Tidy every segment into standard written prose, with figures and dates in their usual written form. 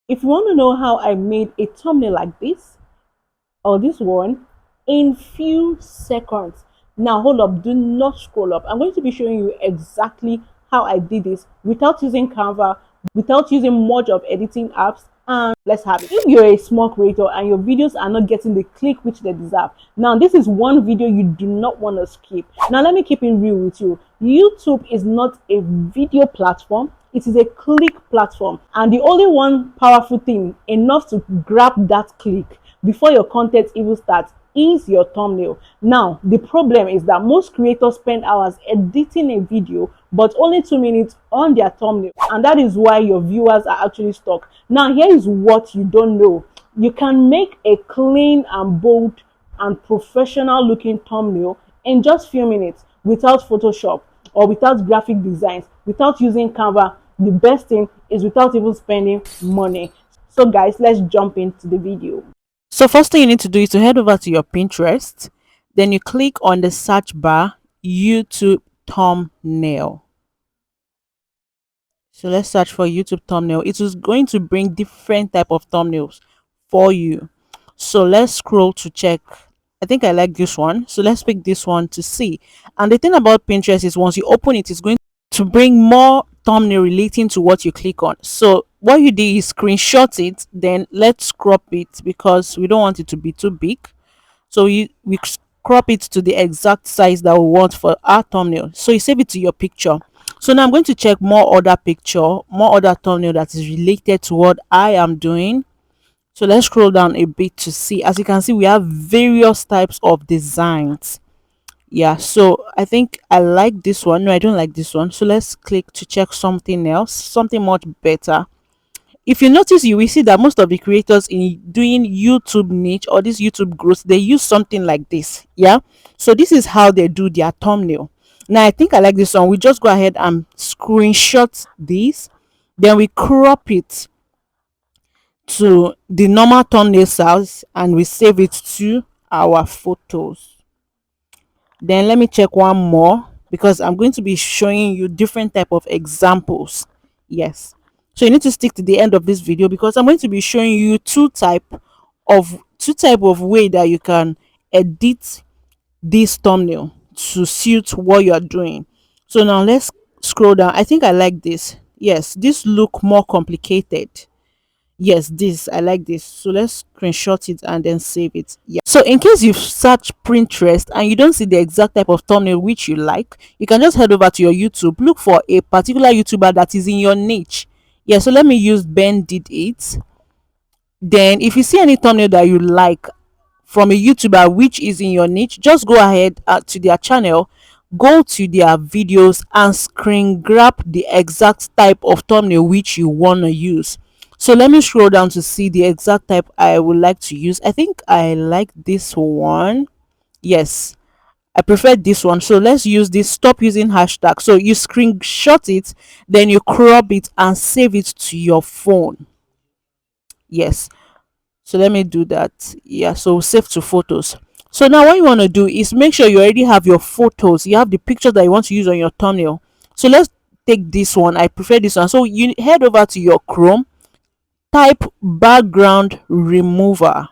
If you want to know how I made a thumbnail like this or this one in few seconds, now hold up, do not scroll up. I'm going to be showing you exactly how I did this without using Canva, without using much of editing apps. And let's have it. If you're a small creator and your videos are not getting the click which they deserve, now this is one video you do not want to skip. Now let me keep it real with you. YouTube is not a video platform, it is a click platform, and the only one powerful thing enough to grab that click before your content even starts is your thumbnail. Now the problem is that most creators spend hours editing a video but only 2 minutes on their thumbnail, and that is why your viewers are actually stuck. Now here is what you don't know: you can make a clean and bold and professional looking thumbnail in just few minutes without Photoshop or without graphic designs, without using Canva. The best thing is without even spending money. So guys, let's jump into the video. So first thing you need to do is to head over to your Pinterest, then you click on the search bar YouTube thumbnail. So let's search for YouTube thumbnail. It is going to bring different type of thumbnails for you. So let's scroll to check. I think I like this one. So let's pick this one to see. And the thing about Pinterest is once you open it, it's going to bring more thumbnail relating to what you click on. So what you do is screenshot it, then let's crop it because we don't want it to be too big. So we crop it to the exact size that we want for our thumbnail. So you save it to your picture. So now I'm going to check more other picture, more other thumbnail that is related to what I am doing. So let's scroll down a bit to see. As you can see, we have various types of designs. Yeah, so I think I like this one. No, I don't like this one. So let's click to check something else, something much better. If you notice, you will see that most of the creators in doing YouTube niche or this YouTube growth, they use something like this. Yeah, so this is how they do their thumbnail. Now I think I like this one. We just go ahead and screenshot this, then we crop it to the normal thumbnail size and we save it to our photos. Then let me check one more because I'm going to be showing you different type of examples. Yes, so you need to stick to the end of this video because I'm going to be showing you two type of way that you can edit this thumbnail to suit what you are doing. So now let's scroll down. I think I like this. Yes, this look more complicated. Yes, this I like this. So let's screenshot it and then save it. Yeah, so in case you search Pinterest and you don't see the exact type of thumbnail which you like, you can just head over to your YouTube, look for a particular YouTuber that is in your niche. Yeah, so let me use Ben Did It. Then if you see any thumbnail that you like from a YouTuber which is in your niche, just go ahead to their channel, go to their videos and screen grab the exact type of thumbnail which you want to use. So let me scroll down to see the exact type I would like to use. I think I like this one. Yes, I prefer this one. So let's use this. Stop using hashtag. So you screenshot it, then you crop it and save it to your phone. Yes, so let me do that. Yeah, so save to photos. So now what you want to do is make sure you already have your photos, you have the picture that you want to use on your thumbnail. So let's take this one. I prefer this one. So you head over to your Chrome, type background remover.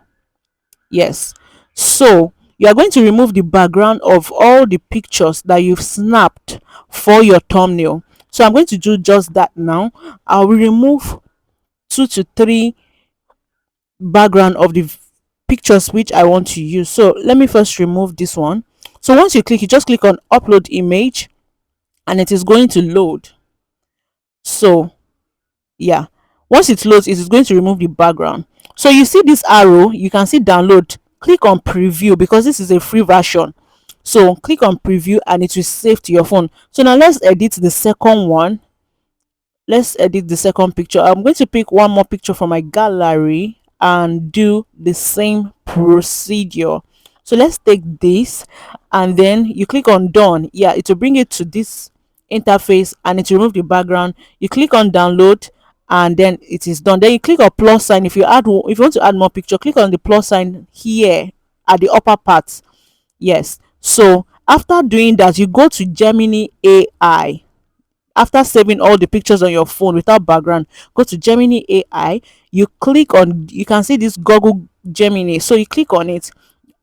Yes, so you are going to remove the background of all the pictures that you've snapped for your thumbnail. So I'm going to do just that now. I will remove 2 to 3 background of the pictures which I want to use. So let me first remove this one. So once you click, you just click on upload image and it is going to load. So yeah, once it loads, it is going to remove the background. So you see this arrow, you can see download. Click on preview because this is a free version. So click on preview and it will save to your phone. So now let's edit the second one. Let's edit the second picture. I'm going to pick one more picture from my gallery and do the same procedure. So let's take this and then you click on done. Yeah, it will bring it to this interface and it will remove the background. You click on download and then it is done. Then you click on plus sign. If you want to add more picture, click on the plus sign here at the upper part. Yes, so after doing that, you go to Gemini AI. After saving all the pictures on your phone without background, go to Gemini AI. you click on, you can see this Google Gemini, so you click on it.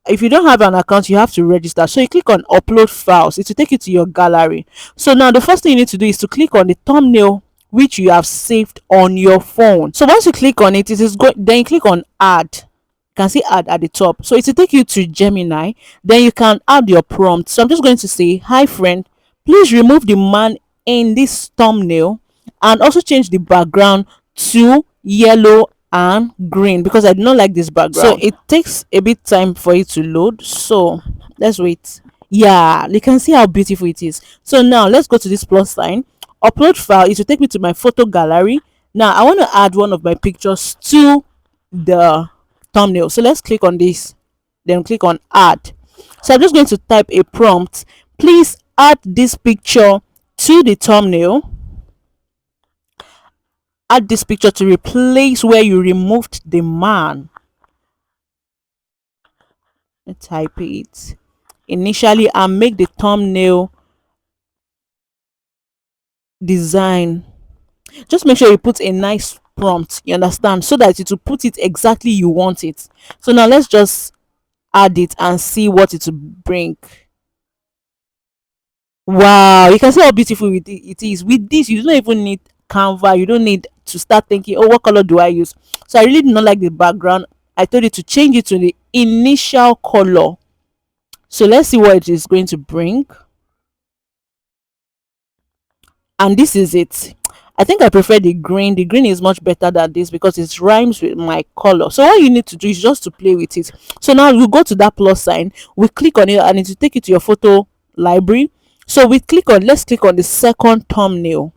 If you don't have an account, you have to register, so you click on upload files. It will take you to your gallery. So now the first thing you need to do is to click on the thumbnail which you have saved on your phone. So once you click on it, it is go then you click on add. You can see add at the top, so it will take you to Gemini. Then you can add your prompt. So I'm just going to say, hi friend, please remove the man in this thumbnail and also change the background to yellow and green because I do not like this background. So it takes a bit time for it to load, so let's wait. Yeah, you can see how beautiful it is. So now let's go to this plus sign, upload file. It will take me to my photo gallery. Now I want to add one of my pictures to the thumbnail, so let's click on this, then click on add. So I'm just going to type a prompt, please add this picture to the thumbnail. Add this picture to replace where you removed the man. Let's type it initially and make the thumbnail design. Just make sure you put a nice prompt, you understand, so that it will put it exactly you want it. So now let's just add it and see what it will bring. Wow, you can see how beautiful it is. With this, you don't even need canva, you don't need to start thinking, oh, what color do I use? So I really do not like the background. I told you to change it to the initial color. So let's see what it is going to bring. And this is it. I think I prefer the green. The green is much better than this because it rhymes with my color. So all you need to do is just to play with it. So now we go to that plus sign, we click on it, and it will take you to your photo library. So let's click on the second thumbnail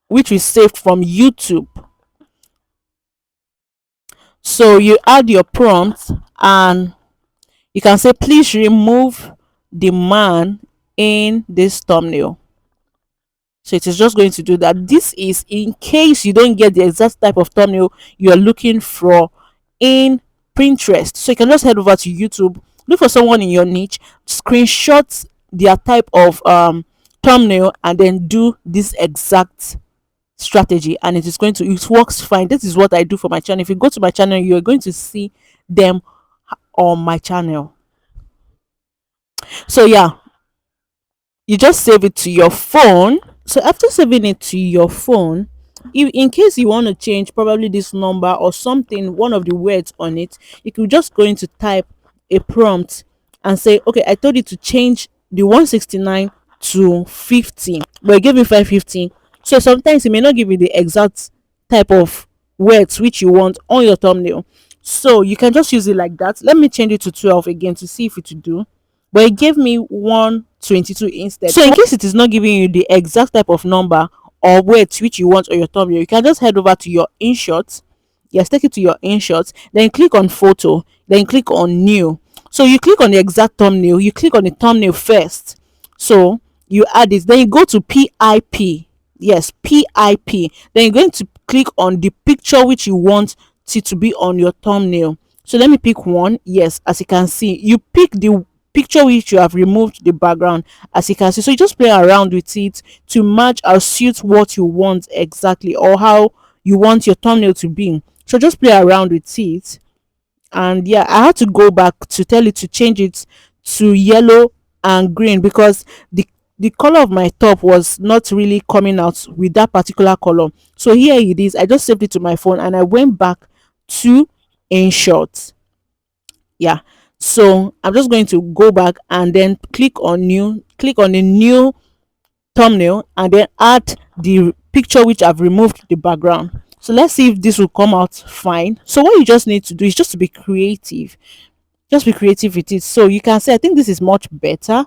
which we saved from YouTube. So you add your prompt and you can say, please remove the man in this thumbnail. So it is just going to do that. This is in case you don't get the exact type of thumbnail you're looking for in Pinterest. So you can just head over to YouTube, look for someone in your niche, screenshot their type of thumbnail, and then do this exact strategy, and it works fine. This is what I do for my channel. If you go to my channel, you are going to see them on my channel. So yeah, you just save it to your phone. So after saving it to your phone, if in case you want to change probably this number or something, one of the words on it, you could just go into type a prompt and say, okay, I told you to change the 169 to 50, but it gave me 550. So sometimes it may not give you the exact type of words which you want on your thumbnail, so you can just use it like that. Let me change it to 12 again to see if it will do, but it gave me 122 instead. So in case it is not giving you the exact type of number or words which you want on your thumbnail, you can just head over to your InShot. Yes, take it to your InShot, then click on photo, then click on new. So you click on the exact thumbnail, you click on the thumbnail first, so you add it, then you go to PIP. Yes, PIP. Then you're going to click on the picture which you want it to be on your thumbnail. So let me pick one. Yes, as you can see, you pick the picture which you have removed the background, as you can see. So you just play around with it to match or suit what you want exactly, or how you want your thumbnail to be. So just play around with it. And yeah, I had to go back to tell it to change it to yellow and green because the color of my top was not really coming out with that particular color. So here it is. I just saved it to my phone and I went back to InShot. Yeah, so I'm just going to go back and then click on new, click on the new thumbnail, and then add the picture which I've removed the background. So let's see if this will come out fine. So what you just need to do is just to be creative. Just be creative with it. So you can say, I think this is much better.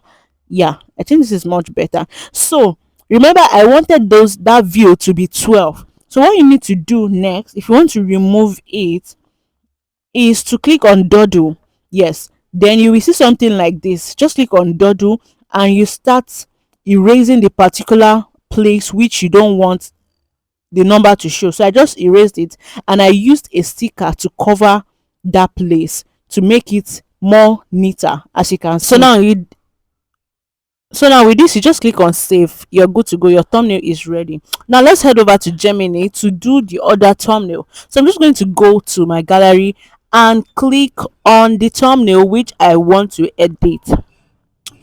Yeah, I think this is much better. So remember, I wanted that view to be 12. So what you need to do next, if you want to remove it, is to click on doodle. Yes, then you will see something like this. Just click on doodle and you start erasing the particular place which you don't want the number to show. So I just erased it and I used a sticker to cover that place to make it more neater, as you can see. So now So now with this, you just click on save. You're good to go. Your thumbnail is ready. Now let's head over to Gemini to do the other thumbnail. So I'm just going to go to my gallery and click on the thumbnail which I want to edit.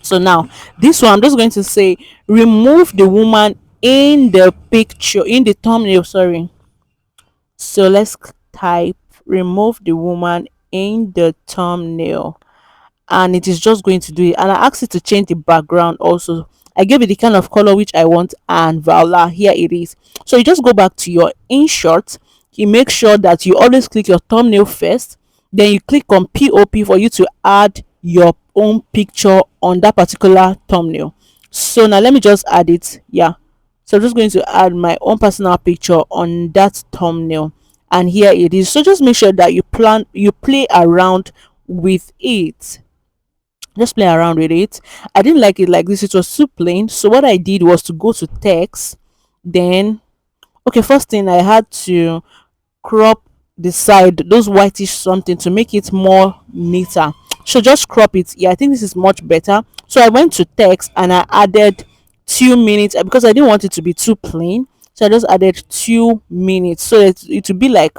So now this one, I'm just going to say remove the woman in the picture, in the thumbnail, sorry. So let's type remove the woman in the thumbnail, and it is just going to do it. And I asked it to change the background also. I gave it the kind of color which I want, and voila, here it is. So you just go back to your InShot. You make sure that you always click your thumbnail first, then you click on POP for you to add your own picture on that particular thumbnail. So now let me just add it. Yeah, so I'm just going to add my own personal picture on that thumbnail, and here it is. So just make sure that you play around with it. Just play around with it. I didn't like it like this, it was too plain. So what I did was to go to text. Then, okay, first thing, I had to crop the side, those whitish something, to make it more neater. So just crop it. Yeah, I think this is much better. So I went to text and I added 2 minutes, because I didn't want it to be too plain. So I just added 2 minutes, so it would be like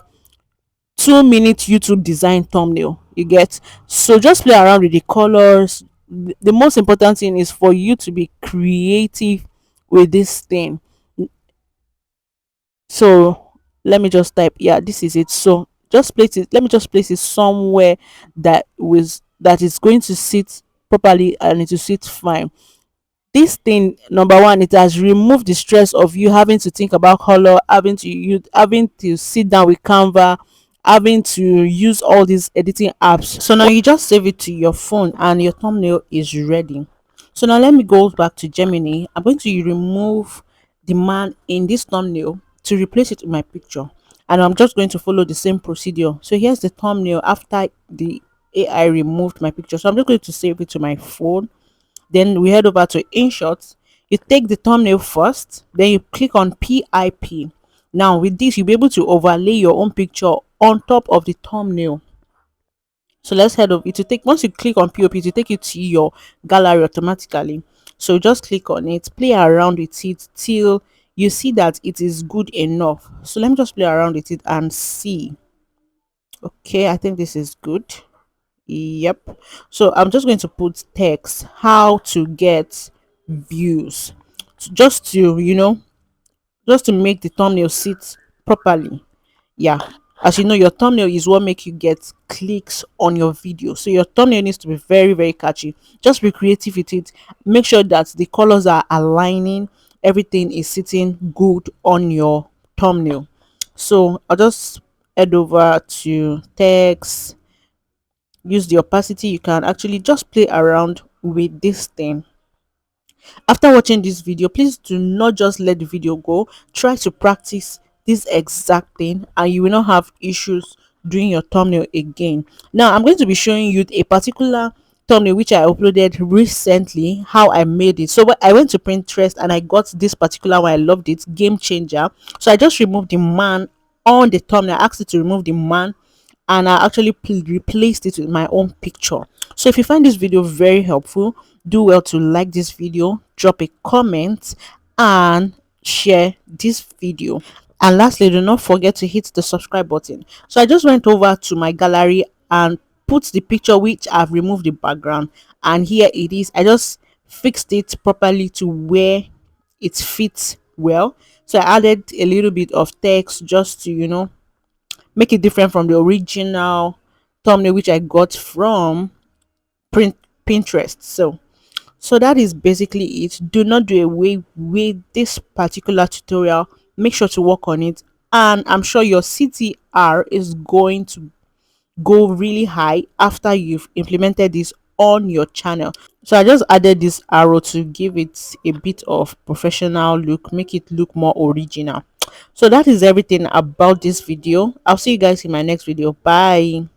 2 minute YouTube design thumbnail. You get? So just play around with the colors. The most important thing is for you to be creative with this thing. So let me just type, yeah, this is it. So just place it, let me just place it somewhere that is going to sit properly and it will sit fine. This thing, number one, it has removed the stress of you having to think about color, having to sit down with Canva, having to use all these editing apps. So now you just save it to your phone and your thumbnail is ready. So now let me go back to Gemini. I'm going to remove the man in this thumbnail to replace it with my picture, and I'm just going to follow the same procedure. So here's the thumbnail after the AI removed my picture. So I'm just going to save it to my phone. Then we head over to InShot. You take the thumbnail first, then you click on PIP. Now with this, you'll be able to overlay your own picture on top of the thumbnail. So let's head over. It will take, once you click on POP, it will take you to your gallery automatically. So just click on it, play around with it till you see that it is good enough. So let me just play around with it and see. Okay, I think this is good. Yep. So I'm just going to put text how to get views, just to, just to make the thumbnail sit properly. Yeah, as you know, your thumbnail is what make you get clicks on your video, so your thumbnail needs to be very, very catchy. Just be creative with it. Make sure that the colors are aligning, everything is sitting good on your thumbnail. So I'll just head over to text, use the opacity. You can actually just play around with this thing. After watching this video, please do not just let the video go. Try to practice this exact thing and you will not have issues doing your thumbnail again. Now I'm going to be showing you a particular thumbnail which I uploaded recently, how I made it. So I went to Pinterest and I got this particular one. I loved it, game changer. So I just removed the man on the thumbnail. I asked it to remove the man and I actually replaced it with my own picture. So if you find this video very helpful, do well to like this video, drop a comment and share this video. And lastly, do not forget to hit the subscribe button. So I just went over to my gallery and put the picture which I've removed the background, and here it is. I just fixed it properly to where it fits well. So I added a little bit of text just to, make it different from the original thumbnail which I got from Pinterest. So that is basically it. Do not do away with this particular tutorial. Make sure to work on it, and I'm sure your CTR is going to go really high after you've implemented this on your channel. So I just added this arrow to give it a bit of professional look, make it look more original. So that is everything about this video. I'll see you guys in my next video. Bye.